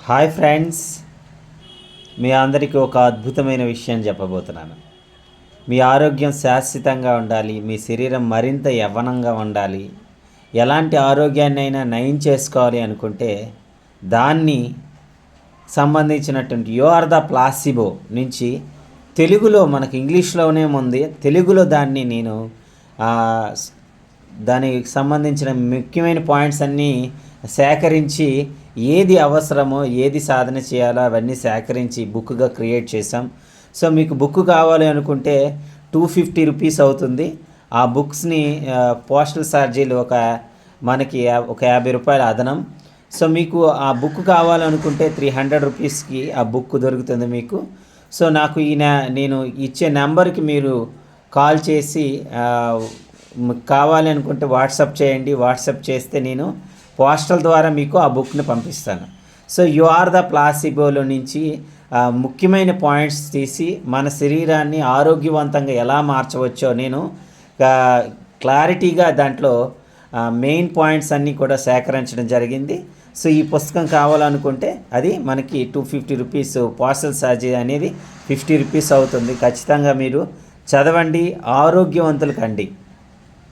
Hi friends, మీ అందరికీ ఒక అద్భుతమైన విషయం చెప్పబోతున్నాను. మీ ఆరోగ్యం శాశ్వతంగా ఉండాలి, మీ శరీరం మరింత యవ్వనంగా ఉండాలి, ఎలాంటి ఆరోగ్యాన్నైనా నయం చేసుకోవాలి అనుకుంటే దాన్ని సంబంధించినటువంటి యు ఆర్ ద ప్లాసిబో నుంచి తెలుగులో మనకి ఇంగ్లీష్లోనే ఉంది, తెలుగులో దాన్ని నేను దానికి సంబంధించిన ముఖ్యమైన పాయింట్స్ అన్నీ సేకరించి ఏది అవసరమో ఏది సాధన చేయాలో అవన్నీ సేకరించి బుక్గా క్రియేట్ చేసాం. సో మీకు బుక్ కావాలి అనుకుంటే 250 రూపీస్ అవుతుంది. ఆ బుక్స్ని పోస్టల్ ఛార్జీలు మనకి ఒక 50 రూపాయల అదనం. సో మీకు ఆ బుక్ కావాలనుకుంటే 300 రూపీస్కి ఆ బుక్ దొరుకుతుంది మీకు. సో నాకు నేను ఇచ్చే నెంబర్కి మీరు కాల్ చేసి కావాలి అనుకుంటే వాట్సాప్ చేయండి. వాట్సాప్ చేస్తే నేను పోస్టల్ ద్వారా మీకు ఆ బుక్ని పంపిస్తాను. సో యు ఆర్ ద ప్లాసిబోలో నుంచి ముఖ్యమైన పాయింట్స్ తీసి మన శరీరాన్ని ఆరోగ్యవంతంగా ఎలా మార్చవచ్చో నేను క్లారిటీగా దాంట్లో మెయిన్ పాయింట్స్ అన్నీ కూడా సేకరించడం జరిగింది. సో ఈ పుస్తకం కావాలనుకుంటే అది మనకి 250 రూపీస్, పోస్టల్ ఛార్జీ అనేది 50 రూపీస్ అవుతుంది. ఖచ్చితంగా మీరు చదవండి, ఆరోగ్యవంతులు కండి.